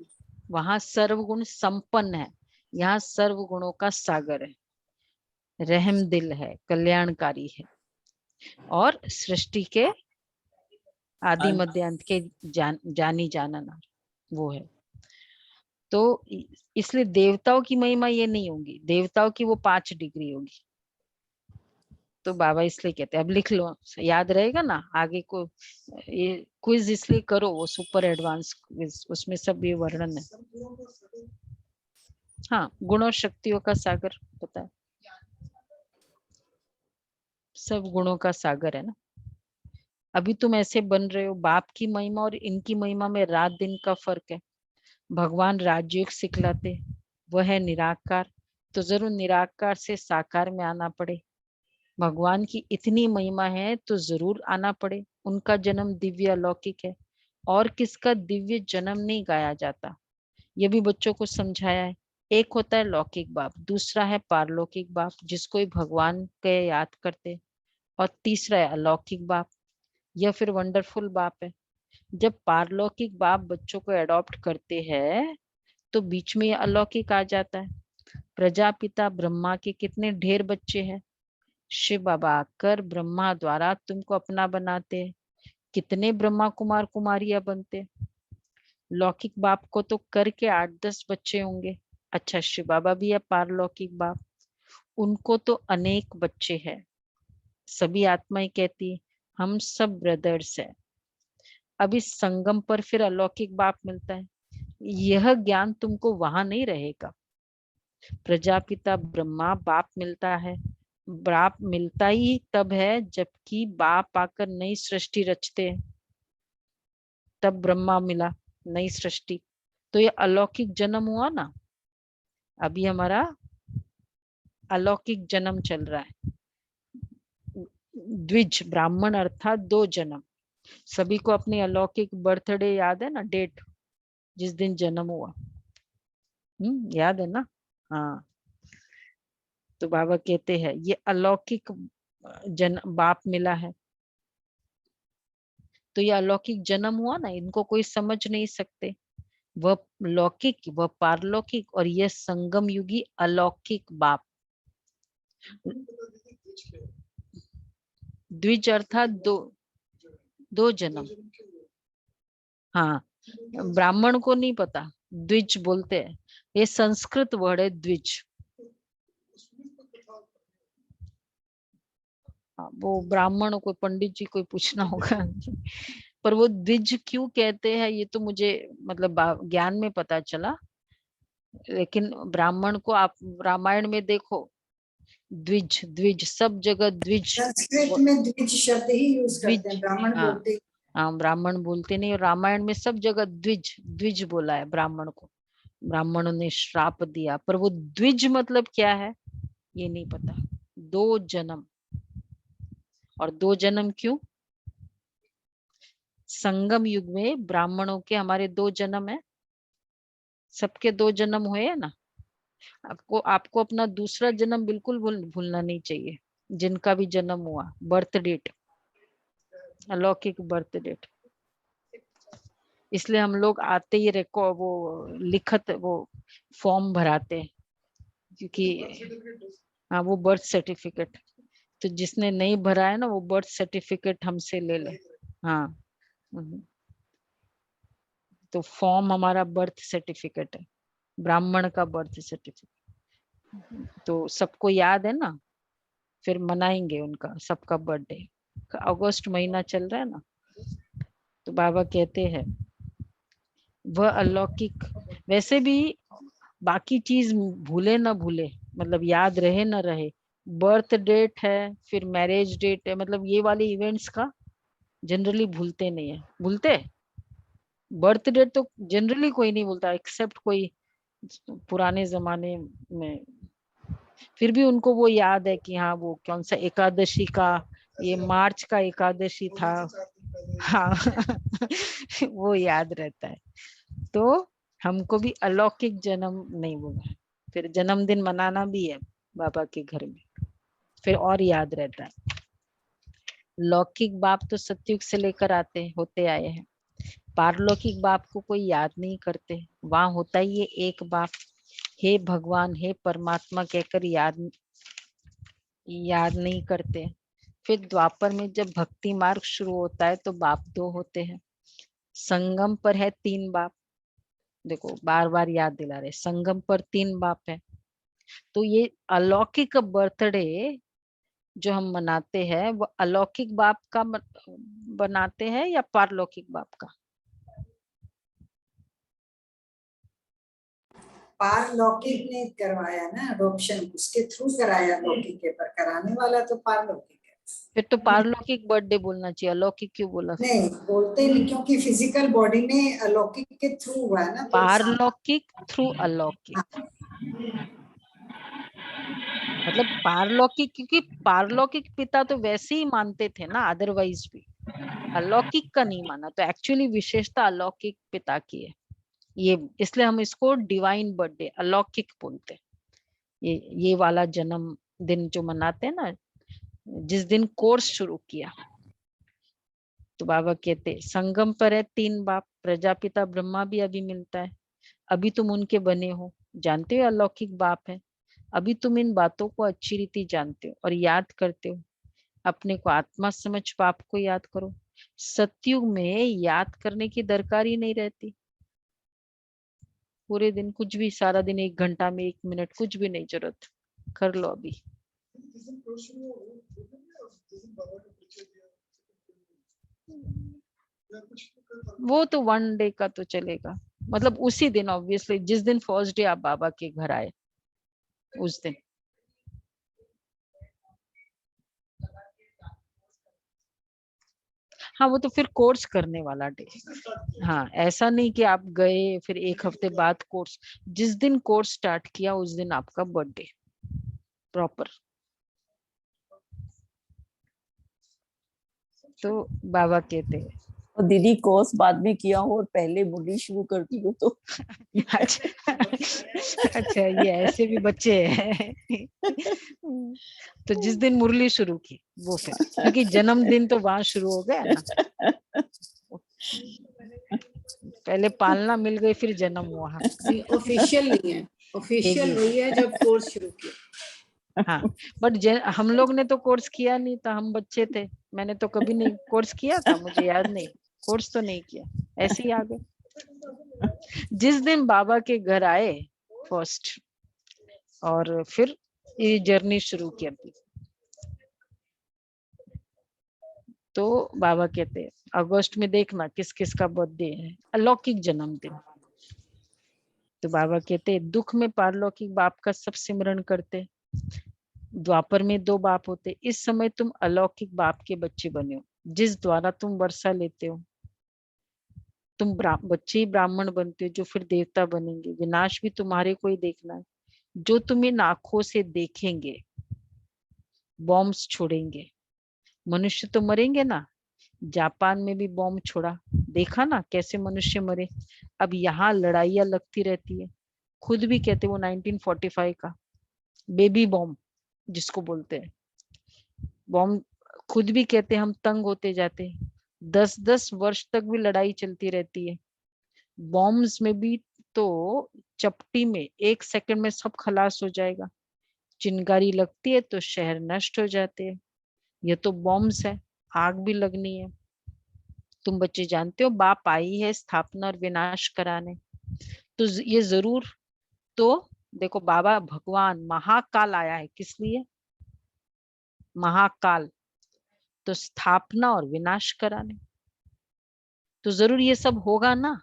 वहां सर्वगुण संपन्न है, यहाँ सर्वगुणों का सागर है, रहमदिल है, कल्याणकारी है, और सृष्टि के आदि मध्य अंत के जानी जानना वो है। तो इसलिए देवताओं की महिमा ये नहीं होगी, देवताओं की वो 5 डिग्री होगी। तो बाबा इसलिए कहते हैं, अब लिख लो, याद रहेगा ना आगे को। ये क्विज इसलिए करो, वो सुपर एडवांस क्विज, उसमें सब ये वर्णन है। हाँ, गुण और शक्तियों का सागर पता है, सब गुणों का सागर है ना। अभी तुम ऐसे बन रहे हो, बाप की महिमा और इनकी महिमा में रात दिन का फर्क है। भगवान राजयोग सिखलाते, वह है निराकार, तो जरूर निराकार से साकार में आना पड़े। भगवान की इतनी महिमा है तो जरूर आना पड़े। उनका जन्म दिव्य अलौकिक है, और किसका दिव्य जन्म नहीं गाया जाता। ये भी बच्चों को समझाया है। एक होता है लौकिक बाप, दूसरा है पारलौकिक बाप जिसको भगवान के याद करते, और तीसरा है अलौकिक बाप, यह फिर वंडरफुल बाप है। जब पारलौकिक बाप बच्चों को एडॉप्ट करते हैं तो बीच में अलौकिक आ जाता है। प्रजापिता ब्रह्मा के कितने ढेर बच्चे हैं, शिव बाबा आकर ब्रह्मा द्वारा तुमको अपना बनाते हैं। कितने ब्रह्मा कुमार कुमारियां बनते। लौकिक बाप को तो करके 8-10 बच्चे होंगे। अच्छा, शिव बाबा भी है पारलौकिक बाप, उनको तो अनेक बच्चे हैं। सभी आत्माएं कहती हम सब ब्रदर्स हैं। अब इस संगम पर फिर अलौकिक बाप मिलता है। यह ज्ञान तुमको वहां नहीं रहेगा। प्रजापिता ब्रह्मा बाप मिलता है, बाप मिलता ही तब है जबकि बाप आकर नई सृष्टि रचते हैं, तब ब्रह्मा मिला। नई सृष्टि। तो ये अलौकिक जन्म हुआ ना, अभी हमारा अलौकिक जन्म चल रहा है। द्विज ब्राह्मण अर्थात 2 जन्म। सभी को अपनी अलौकिक बर्थडे याद है ना, डेट जिस दिन जन्म हुआ, याद है ना? हाँ, तो बाबा कहते हैं ये अलौकिक बाप मिला है। तो ये अलौकिक जन्म हुआ ना, इनको कोई समझ नहीं सकते। वह लौकिक, वह पारलौकिक, और यह संगम युगी अलौकिक बाप। द्विज अर्थात 2 जन्म। हाँ, ब्राह्मण को नहीं पता, द्विज बोलते हैं। ये संस्कृत वर्ड है द्विज। वो ब्राह्मण को, पंडित जी को पूछना होगा। पर वो द्विज क्यों कहते हैं ये तो मुझे मतलब ज्ञान में पता चला। लेकिन ब्राह्मण को आप रामायण में देखो, द्विज द्विज सब जगह द्विज। संस्कृत में द्विज शब्द ही यूज करते हैं, ब्राह्मण हाँ, बोलते हाँ ब्राह्मण बोलते नहीं। और रामायण में सब जगह द्विज द्विज बोला है ब्राह्मण को। ब्राह्मणों ने श्राप दिया, पर वो द्विज मतलब क्या है ये नहीं पता। 2 जन्म। और 2 जन्म क्यों? संगम युग में ब्राह्मणों के हमारे 2 जन्म है। सबके 2 जन्म हुए है ना। आपको अपना दूसरा जन्म बिल्कुल भूलना नहीं चाहिए। जिनका भी जन्म हुआ, बर्थ डेट, अलौकिक बर्थ डेट। इसलिए हम लोग आते ही वो लिखत वो फॉर्म भराते हैं, क्योंकि हाँ वो बर्थ सर्टिफिकेट। तो जिसने नहीं भरा है ना, वो बर्थ सर्टिफिकेट हमसे ले ले। हाँ, तो फॉर्म हमारा बर्थ सर्टिफिकेट है, ब्राह्मण का बर्थ सर्टिफिकेट। तो सबको याद है ना, फिर मनाएंगे उनका सबका बर्थडे। अगस्त महीना चल रहा है ना, तो बाबा कहते हैं वह अलौकिक। वैसे भी बाकी चीज भूले ना भूले, मतलब याद रहे ना रहे, बर्थ डेट है, फिर मैरिज डेट है, मतलब ये वाले इवेंट्स का जनरली भूलते नहीं है। भूलते बर्थ डेट तो जनरली कोई नहीं भूलता, एक्सेप्ट कोई पुराने जमाने में। फिर भी उनको वो याद है कि हाँ वो कौन सा एकादशी का, ये मार्च का एकादशी था। हाँ वो याद रहता है। तो हमको भी अलौकिक जन्म नहीं बोला, फिर जन्मदिन मनाना भी है बाबा के घर में, फिर और याद रहता है। लौकिक बाप तो सतयुग से लेकर होते आए हैं। पारलौकिक बाप को कोई याद नहीं करते। वहां होता ही ये एक बाप, हे भगवान हे परमात्मा कहकर याद नहीं करते। फिर द्वापर में जब भक्ति मार्ग शुरू होता है तो बाप 2 होते हैं। संगम पर है 3 बाप। देखो बार बार याद दिला रहे, संगम पर 3 बाप है। तो ये अलौकिक बर्थडे जो हम मनाते हैं, वो अलौकिक बाप का बनाते हैं या पारलौकिक बाप का? पारलौकिक ने करवाया ना अडॉप्शन, उसके थ्रू कराया लौकिक के, पर कराने वाला तो पारलौकिक है। फिर तो पारलौकिक बर्थडे बोलना चाहिए, अलौकिक क्यों बोला? नहीं बोलते नहीं, क्योंकि फिजिकल बॉडी में अलौकिक के थ्रू हुआ है ना, तो पारलौकिक थ्रू अलौकिक, मतलब पारलौकिक, क्योंकि पारलौकिक पिता तो वैसे ही मानते थे ना अदरवाइज भी, अलौकिक का नहीं माना। तो एक्चुअली विशेषता अलौकिक पिता की है ये, इसलिए हम इसको डिवाइन बर्थडे अलौकिक बोलते हैं। ये वाला जन्म दिन जो मनाते हैं ना, जिस दिन कोर्स शुरू किया। तो बाबा कहते संगम पर है 3 बाप। प्रजापिता ब्रह्मा भी अभी मिलता है। अभी तुम उनके बने हो, जानते हो अलौकिक बाप है। अभी तुम इन बातों को अच्छी रीति जानते हो और याद करते हो। अपने को आत्मा समझ बाप को याद करो। सतयुग में याद करने की दरकार ही नहीं रहती। पूरे दिन कुछ भी, सारा दिन 1 घंटा में 1 मिनट कुछ भी नहीं, जरूरत कर लो अभी। वो तो 1 डे का तो चलेगा, मतलब उसी दिन, ऑब्वियसली जिस दिन फर्स्ट डे आप बाबा के घर आए उस दिन। हाँ वो तो फिर कोर्स करने वाला डे। हाँ ऐसा नहीं कि आप गए फिर एक हफ्ते बाद कोर्स, जिस दिन कोर्स स्टार्ट किया उस दिन आपका बर्थडे प्रॉपर। तो बाबा कहते हैं और दीदी कोर्स बाद में किया हो और पहले मुरली शुरू कर दी हो तो अच्छा अच्छा ये ऐसे भी बच्चे हैं। तो जिस दिन मुरली शुरू की वो फिर, क्योंकि जन्मदिन तो वहां शुरू हो गया ना, पहले पालना मिल गई फिर जन्म हुआ। ऑफिशियल नहीं है, ऑफिशियल वही है जब कोर्स शुरू किया। हाँ बट हम लोग ने तो कोर्स किया नहीं था, हम बच्चे थे, मैंने तो कभी नहीं कोर्स किया था, मुझे याद नहीं, कोर्स तो नहीं किया, ऐसे ही आ गए। जिस दिन बाबा के घर आए फर्स्ट और फिर ये जर्नी शुरू की अपनी, तो बाबा कहते हैं अगस्त में देखना किस किस का बर्थडे है, अलौकिक जन्मदिन। तो बाबा कहते हैं दुख में पारलौकिक बाप का सब सिमरण करते, द्वापर में 2 बाप होते, इस समय तुम अलौकिक बाप के बच्चे बने हो, जिस द्वारा तुम वर्षा लेते हो। तुम बच्चे ही ब्राह्मण बनते हो जो फिर देवता बनेंगे, विनाश भी तुम्हारे को ही देखना है। जो तुम इन आंखों से देखेंगे, बॉम्ब्स छोड़ेंगे, मनुष्य तो मरेंगे ना, जापान में भी बॉम्ब छोड़ा, देखा ना कैसे मनुष्य मरे। अब यहाँ लड़ाइयाँ लगती रहती है, खुद भी कहते वो 1945 का बेबी बॉम्ब जिसको बोलते हैं बॉम्ब, खुद भी कहते हम तंग होते जाते, 10-10 वर्ष तक भी लड़ाई चलती रहती है। बॉम्ब्स में भी तो चपटी में 1 सेकंड में सब खलास हो जाएगा, चिंगारी लगती है तो शहर नष्ट हो जाते हैं। ये तो बॉम्ब्स है, आग भी लगनी है। तुम बच्चे जानते हो बाप आई है स्थापना और विनाश कराने, तो ये जरूर, तो देखो बाबा भगवान महाकाल आया है, किस लिए? महाकाल, तो स्थापना और विनाश कराने, तो जरूर ये सब होगा ना।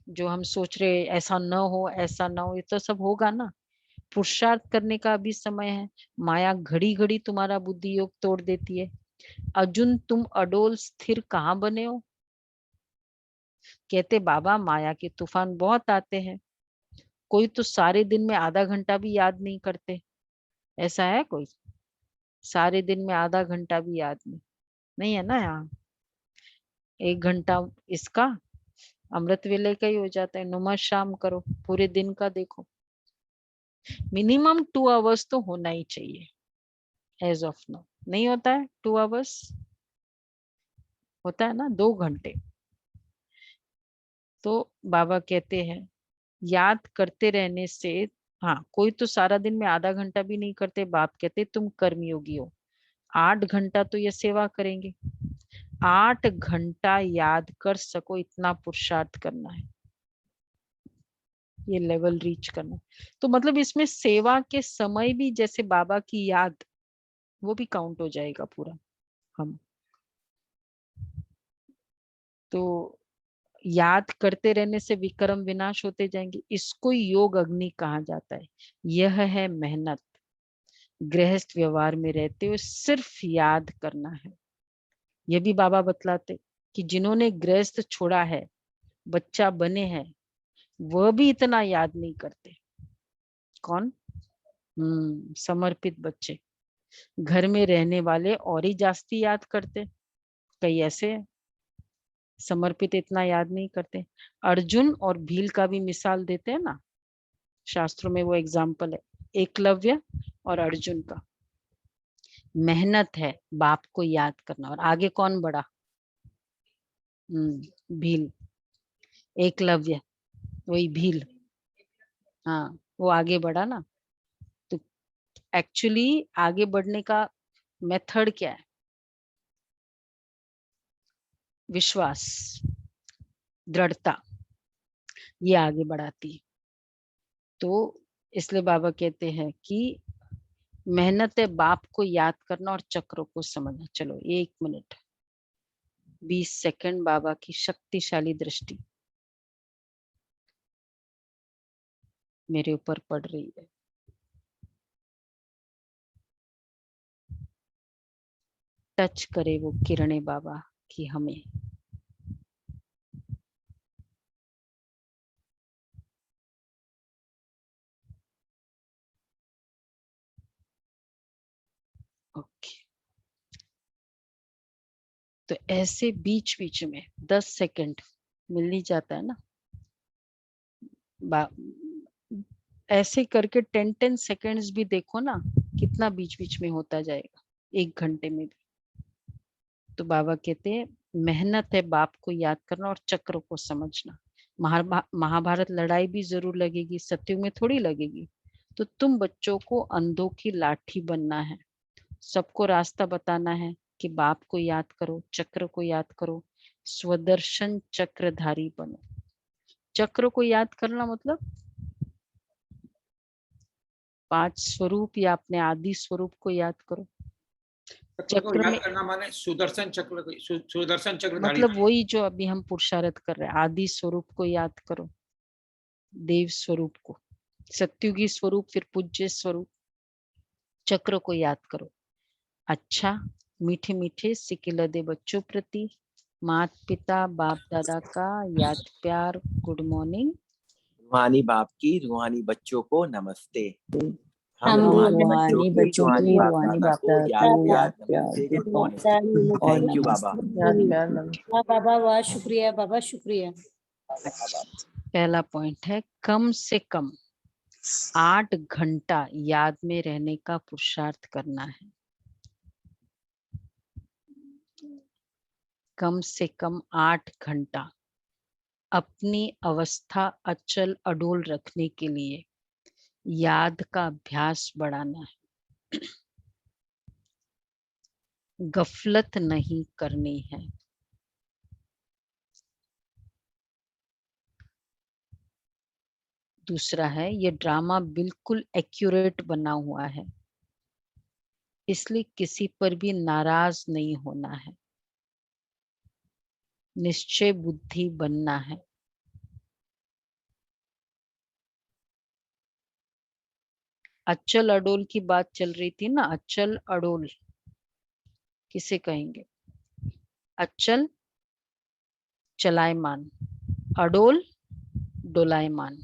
जो हम सोच रहे ऐसा न हो ऐसा ना हो, ये तो सब होगा ना। पुरुषार्थ करने का अभी समय है, माया घड़ी घड़ी तुम्हारा बुद्धि योग तोड़ देती है। अर्जुन तुम अडोल स्थिर कहाँ बने हो? कहते बाबा माया के तूफान बहुत आते हैं, कोई तो सारे दिन में आधा घंटा भी याद नहीं करते, ऐसा है कोई? सारे दिन में आधा घंटा भी याद नहीं है ना। यहाँ 1 घंटा इसका अमृत वेले का ही हो जाता है, नुमा शाम करो, पूरे दिन का देखो, मिनिमम 2 आवर्स तो होना ही चाहिए। एज ऑफ नो नहीं होता है 2 आवर्स, होता है ना 2 घंटे। तो बाबा कहते हैं याद करते रहने से, हाँ कोई तो सारा दिन में आधा घंटा भी नहीं करते, बाप कहते तुम कर्मयोगी हो, 8 घंटा तो ये सेवा करेंगे, 8 घंटा याद कर सको इतना पुरुषार्थ करना है, ये लेवल रीच करना। तो मतलब इसमें सेवा के समय भी जैसे बाबा की याद, वो भी काउंट हो जाएगा पूरा। हम तो याद करते रहने से विक्रम विनाश होते जाएंगे, इसको योग अग्नि कहा जाता है। यह है मेहनत, गृहस्थ व्यवहार में रहते हुए सिर्फ याद करना है। ये भी बाबा बतलाते कि जिन्होंने गृहस्थ छोड़ा है, बच्चा बने हैं, वह भी इतना याद नहीं करते। कौन? समर्पित बच्चे, घर में रहने वाले और ही जास्ती याद करते, कई ऐसे हैं समर्पित इतना याद नहीं करते। अर्जुन और भील का भी मिसाल देते हैं ना शास्त्रों में, वो एग्जाम्पल है एकलव्य और अर्जुन का। मेहनत है बाप को याद करना, और आगे कौन बढ़ा? भील, एकलव्य वही भील, हाँ वो आगे बढ़ा ना। तो एक्चुअली आगे बढ़ने का मेथड क्या है? विश्वास, दृढ़ता, ये आगे बढ़ाती है। तो इसलिए बाबा कहते हैं कि मेहनत है बाप को याद करना और चक्रों को समझना। चलो 1 मिनट 20 सेकंड बाबा की शक्तिशाली दृष्टि मेरे ऊपर पड़ रही है। टच करे वो किरणें बाबा की हमें। ओके, तो ऐसे बीच बीच में 10 सेकंड मिल ही जाता है ना, ऐसे करके 10-10 सेकंड्स भी देखो ना, कितना बीच बीच में होता जाएगा 1 घंटे में भी। तो बाबा कहते हैं मेहनत है बाप को याद करना और चक्र को समझना। महाभारत लड़ाई भी जरूर लगेगी, सत्युग में थोड़ी लगेगी। तो तुम बच्चों को अंधों की लाठी बनना है, सबको रास्ता बताना है कि बाप को याद करो, चक्र को याद करो, स्वदर्शन चक्रधारी बनो। चक्र को याद करना मतलब 5 स्वरूप या अपने आदि स्वरूप को याद करो। चक्र को चक्र याद में करना माने सुदर्शन चक्र, सुदर्शन चक्रधारी। मतलब वही जो अभी हम पुरुषार्थ कर रहे हैं, आदि स्वरूप को याद करो, देव स्वरूप को, सत्युगी स्वरूप, फिर पूज्य स्वरूप, चक्र को याद करो। अच्छा, मीठे मीठे सिकिलदे बच्चों प्रति मात पिता बाप दादा का याद प्यार गुड मॉर्निंग। रूहानी बाप की रूहानी बच्चों को नमस्ते। हम रूहानी बच्चों की बाप रूहानी दादा बाप को दादा याद को प्यार याद प्यार नमस्ते, गुड गुड मॉर्निंग। मॉर्निंग और थैंक यू बाबा। नमस्ते। वाह बाबा वाह, शुक्रिया बाबा शुक्रिया। अच्छा, पहला पॉइंट है कम से कम 8 घंटा याद में रहने का पुरुषार्थ करना है। कम से कम 8 घंटा अपनी अवस्था अचल अडोल रखने के लिए याद का अभ्यास बढ़ाना है। गफलत नहीं करनी है। दूसरा है ये ड्रामा बिल्कुल एक्यूरेट बना हुआ है, इसलिए किसी पर भी नाराज नहीं होना है। निश्चय बुद्धि बनना है। अचल अडोल की बात चल रही थी ना, अचल अडोल किसे कहेंगे? अचल चलायमान, अडोल डोलायमान।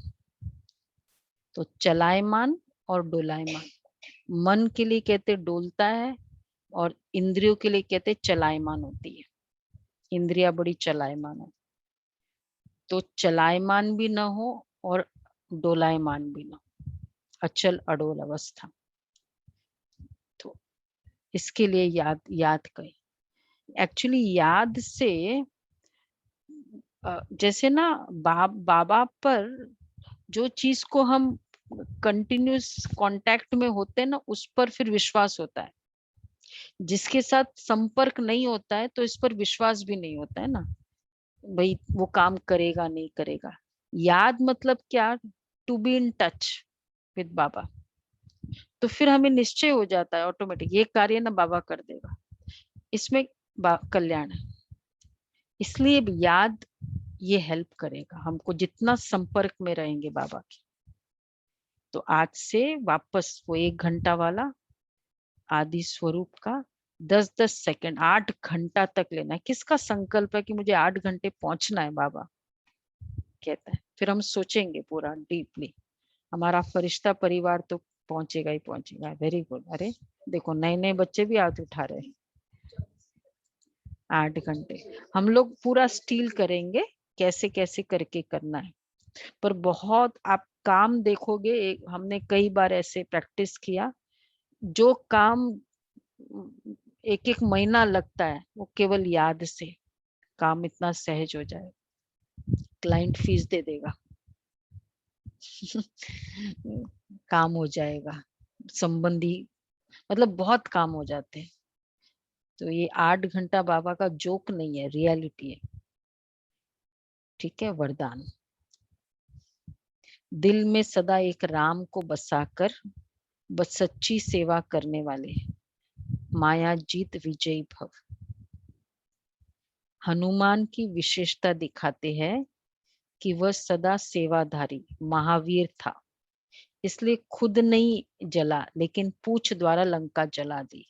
तो चलायमान और डोलायमान, मन के लिए कहते डोलता है और इंद्रियों के लिए कहते चलायमान होती है। इंद्रिया बड़ी चलायमान है, तो चलायमान भी ना हो और डोलायमान भी ना हो, अचल अडोल अवस्था। तो इसके लिए याद करें। एक्चुअली याद से जैसे ना बाबा पर जो चीज को हम कंटिन्यूस कांटेक्ट में होते हैं ना, उस पर फिर विश्वास होता है। जिसके साथ संपर्क नहीं होता है तो इस पर विश्वास भी नहीं होता है ना, भाई वो काम करेगा नहीं करेगा। याद मतलब क्या? To be in touch with बाबा। तो फिर हमें निश्चय हो जाता है ऑटोमेटिक, ये कार्य ना बाबा कर देगा, इसमें कल्याण है। इसलिए याद ये हेल्प करेगा हमको जितना संपर्क में रहेंगे बाबा के। तो आज से वापस वो 1 घंटा वाला आदि स्वरूप का 10-10 सेकंड 8 घंटा तक लेना है। किसका संकल्प है कि मुझे 8 घंटे पहुंचना है, बाबा कहता है। फिर हम सोचेंगे पूरा डीपली, हमारा फरिश्ता परिवार तो पहुंचेगा ही पहुंचेगा। Very good. अरे देखो नए नए बच्चे भी हाथ उठा रहे हैं। 8 घंटे हम लोग पूरा स्टील करेंगे, कैसे कैसे करके करना है। पर बहुत आप काम देखोगे, हमने कई बार ऐसे प्रैक्टिस किया, जो काम 1-1 महीना लगता है वो केवल याद से काम इतना सहज हो जाए, क्लाइंट फीस दे देगा। काम हो जाएगा, संबंधी मतलब बहुत काम हो जाते हैं। तो ये 8 घंटा बाबा का जोक नहीं है, रियलिटी है। ठीक है, वरदान। दिल में सदा एक राम को बसाकर बस सच्ची सेवा करने वाले माया जीत विजयी भव। हनुमान की विशेषता दिखाते हैं कि वह सदा सेवाधारी महावीर था, इसलिए खुद नहीं जला लेकिन पूछ द्वारा लंका जला दी।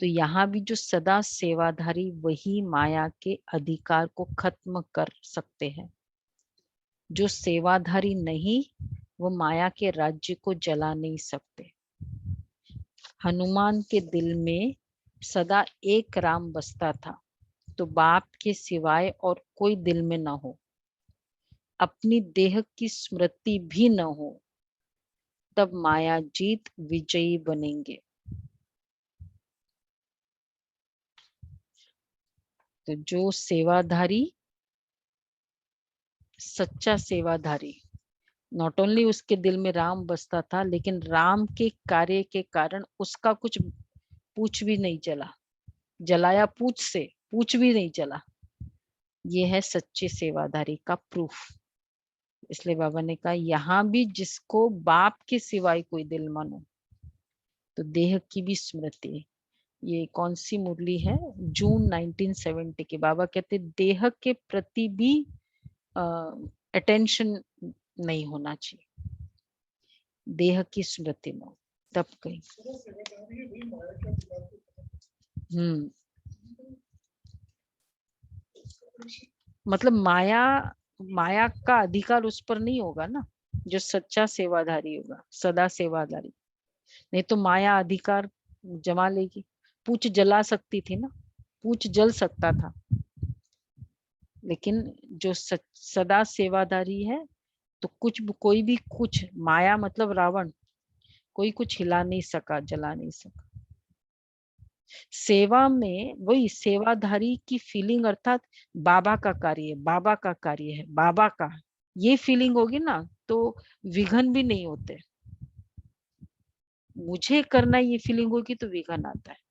तो यहाँ भी जो सदा सेवाधारी वही माया के अधिकार को खत्म कर सकते हैं। जो सेवाधारी नहीं वो माया के राज्य को जला नहीं सकते। हनुमान के दिल में सदा एक राम बसता था, तो बाप के सिवाय और कोई दिल में न हो, अपनी देह की स्मृति भी न हो, तब माया जीत विजयी बनेंगे। तो जो सेवाधारी, सच्चा सेवाधारी, नॉट ओनली उसके दिल में राम बसता था, लेकिन राम के कार्य के कारण उसका कुछ पूछ भी नहीं जला, जलाया पूछ से, पूछ भी नहीं जला। ये है सच्चे सेवाधारी का प्रूफ। इसलिए बाबा ने कहा यहाँ भी जिसको बाप के सिवाय कोई दिल मानो, तो देह की भी स्मृति। ये कौन सी मुरली है? जून 1970 की। बाबा कहते देह के प्रति भी अटेंशन नहीं होना चाहिए, देह की स्मृति में, तब कहीं। मतलब माया का अधिकार उस पर नहीं होगा ना, जो सच्चा सेवाधारी होगा, सदा सेवाधारी। नहीं तो माया अधिकार जमा लेगी। पूछ जला सकती थी ना, पूछ जल सकता था, लेकिन जो सदा सेवाधारी है तो कोई भी कुछ, माया मतलब रावण, कोई कुछ हिला नहीं सका, जला नहीं सका। सेवा में वही सेवाधारी की फीलिंग, अर्थात बाबा का कार्य है, बाबा का कार्य है, बाबा का, ये फीलिंग होगी ना तो विघन भी नहीं होते। मुझे करना ये फीलिंग होगी तो विघन आता है।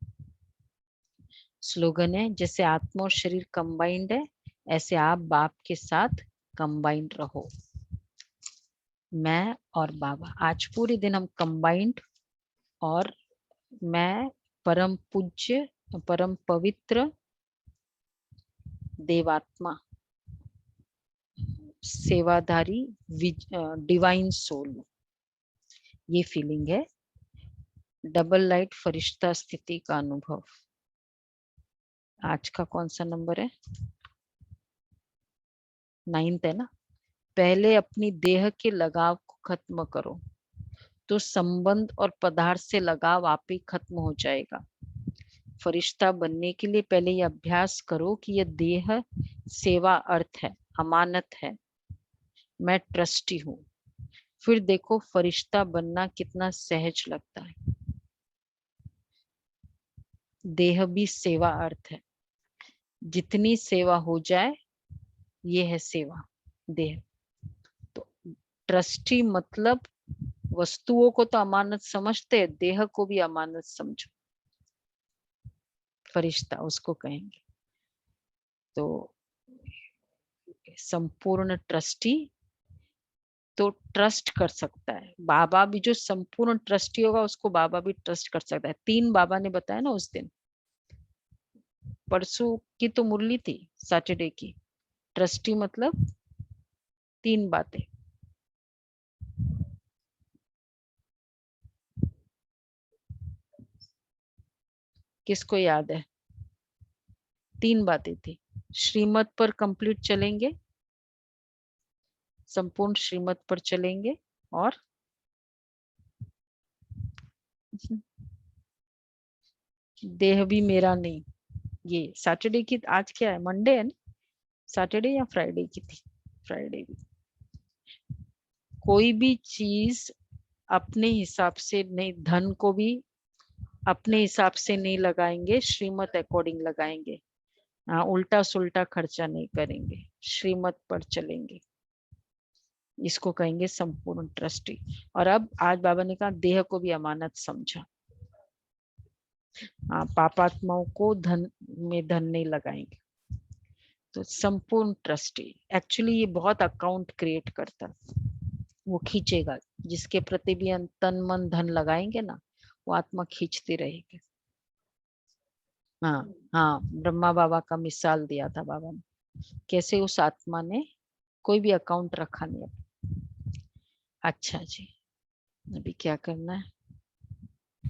स्लोगन है, जैसे आत्मा और शरीर कंबाइंड है, ऐसे आप बाप के साथ कंबाइंड रहो। मैं और बाबा आज पूरे दिन हम कंबाइंड, और मैं परम पूज्य, परम पवित्र देवात्मा, सेवाधारी, डिवाइन सोल, ये फीलिंग है। डबल लाइट फरिश्ता स्थिति का अनुभव। आज का कौन सा नंबर है? 9th है ना। पहले अपनी देह के लगाव को खत्म करो, तो संबंध और पदार्थ से लगाव आप ही खत्म हो जाएगा। फरिश्ता बनने के लिए पहले ये अभ्यास करो कि यह देह सेवा अर्थ है, अमानत है, मैं ट्रस्टी हूँ। फिर देखो फरिश्ता बनना कितना सहज लगता है। देह भी सेवा अर्थ है, जितनी सेवा हो जाए ये है सेवा देह। तो ट्रस्टी मतलब वस्तुओं को तो अमानत समझते हैं, देह को भी अमानत समझो। फरिश्ता उसको कहेंगे। तो संपूर्ण ट्रस्टी तो ट्रस्ट कर सकता है। बाबा भी जो संपूर्ण ट्रस्टी होगा उसको बाबा भी ट्रस्ट कर सकता है। 3 बाबा ने बताया ना उस दिन, परसों की तो मुरली थी, सैटरडे की। ट्रस्टी मतलब 3 बातें। किसको याद है? 3 बातें थी। श्रीमत पर कंप्लीट चलेंगे, संपूर्ण श्रीमत पर चलेंगे, और देह भी मेरा नहीं। ये सैटरडे की, आज क्या है? मंडे है ना? सैटरडे या फ्राइडे की थी? फ्राइडे भी। कोई भी चीज अपने हिसाब से नहीं, धन को भी अपने हिसाब से नहीं लगाएंगे, श्रीमत अकॉर्डिंग लगाएंगे। हाँ, उल्टा सुल्टा खर्चा नहीं करेंगे, श्रीमत पर चलेंगे। इसको कहेंगे संपूर्ण ट्रस्टी। और अब आज बाबा ने कहा देह को भी अमानत समझा। हाँ, पापात्माओं को धन में धन नहीं लगाएंगे। तो संपूर्ण ट्रस्टी एक्चुअली ये बहुत अकाउंट क्रिएट करता है, वो खींचेगा। जिसके प्रति भी तन मन धन लगाएंगे ना, वो आत्मा खींचती रहेगी। हाँ हाँ, ब्रह्मा बाबा का मिसाल दिया था बाबा ने, कैसे उस आत्मा ने कोई भी अकाउंट रखा नहीं। अच्छा जी, अभी क्या करना है?